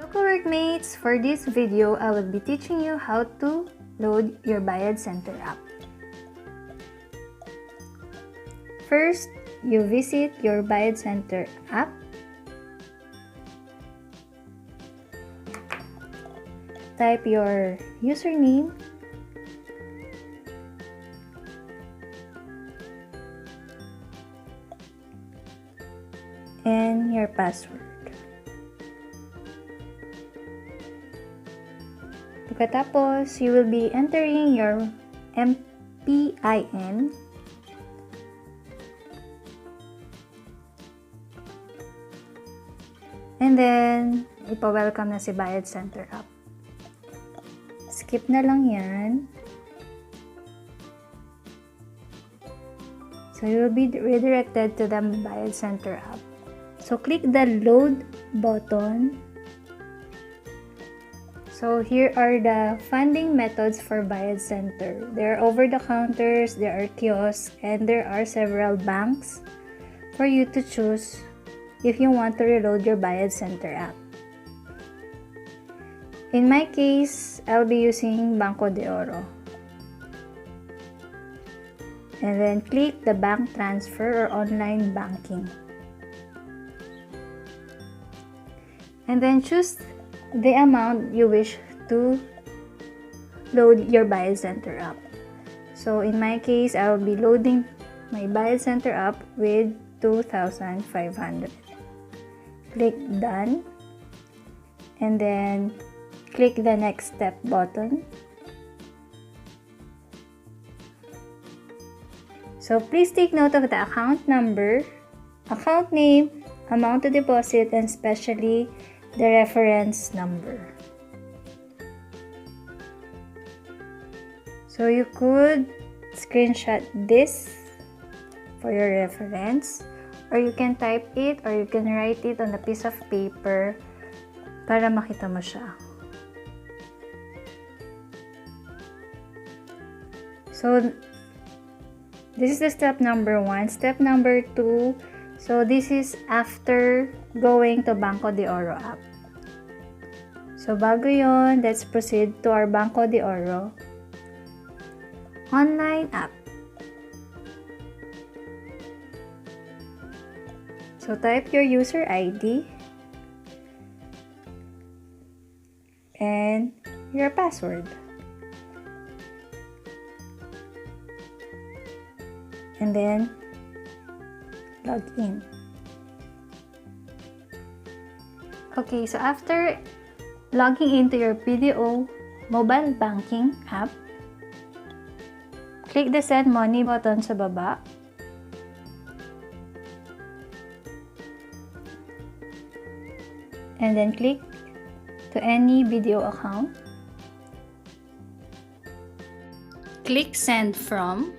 up, Ka-workmates? For this video, I will be teaching you how to load your Bayad Center app. First, you visit your Bayad Center app. Type your username and your password. Pagkatapos, you will be entering your MPIN and then ipa-welcome na si Bayad Center App. Skip na lang yan. So you will be redirected to the Bayad Center App. So click the load button. So here are the funding methods for Bayad Center. There are over-the-counters, there are kiosks, and there are several banks for you to choose if you want to reload your Bayad Center app. In my case, I'll be using Banco de Oro. And then click the bank transfer or online banking. And then choose the amount you wish to load your Bayad Center app. So in my case, I will be loading my Bayad Center app with 2,500. Click done and then click the next step button. So please take note of the account number, account name, amount to deposit, and especially the reference number. So you could screenshot this for your reference, or you can type it, or you can write it on a piece of paper para makita mo siya. So this is the step number 1. Step number 2, so this is after going to Banco de Oro app. So bago yon, let's proceed to our Banco de Oro online app. So type your user ID and your password. And then log in. Okay, so after logging into your BDO mobile banking app, click the send money button sa baba. And then click to any BDO account. Click send from.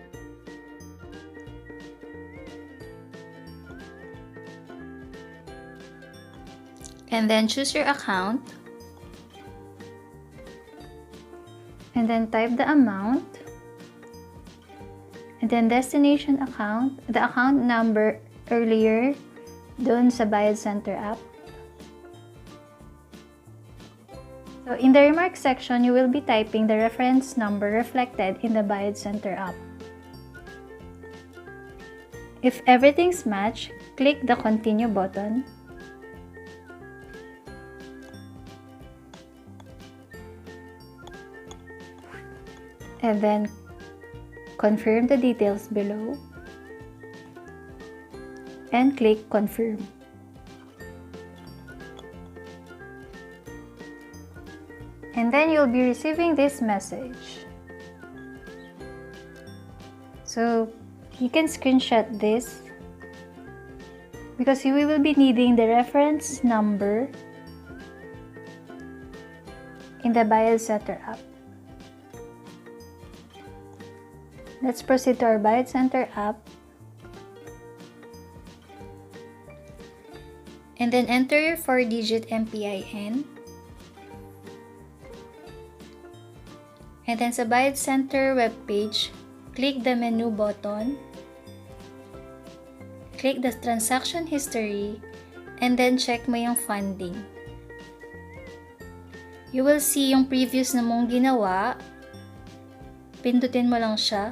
And then choose your account. And then type the amount. And then destination account, the account number earlier dun sa Bayad Center app. So in the remarks section, you will be typing the reference number reflected in the Bayad Center app. If everything's matched, click the continue button. And then confirm the details below and click confirm. And then you'll be receiving this message. So you can screenshot this because we will be needing the reference number in the Bayad Center app. Let's proceed to our Bayad Center app. And then enter your 4-digit MPIN. And then sa Bayad Center webpage, click the menu button. Click the transaction history and then check mo yung funding. You will see yung previous na mong ginawa. Pindutin mo lang siya.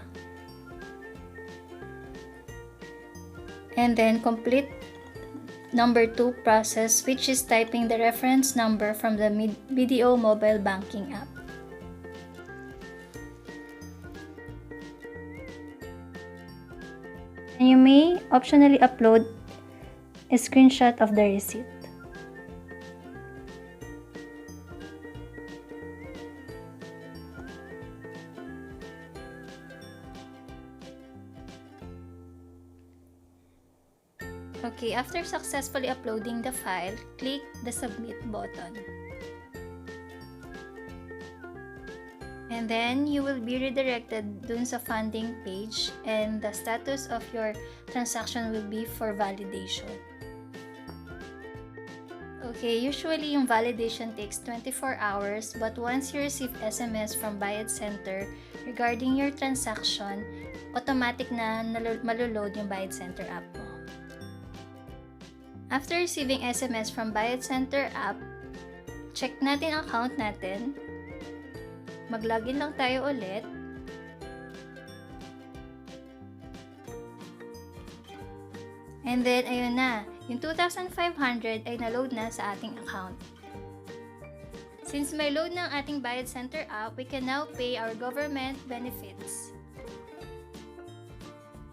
And then complete number 2 process, which is typing the reference number from the BDO mobile banking app. And you may optionally upload a screenshot of the receipt. Okay, after successfully uploading the file, click the Submit button. And then, you will be redirected dun sa funding page and the status of your transaction will be for validation. Okay, usually yung validation takes 24 hours, but once you receive SMS from Bayad Center regarding your transaction, automatic na maloload yung Bayad Center app mo. After receiving SMS from Bayad Center app, check natin ang account natin. Mag-login lang tayo ulit. And then, ayun na. Yung 2,500 ay na-load na sa ating account. Since may load ng ating Bayad Center app, we can now pay our government benefits.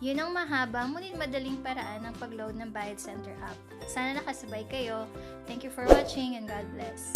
Yun ang mahaba, ngunit madaling paraan ng pag-load ng Bayad Center app. Sana nakasabay kayo. Thank you for watching and God bless.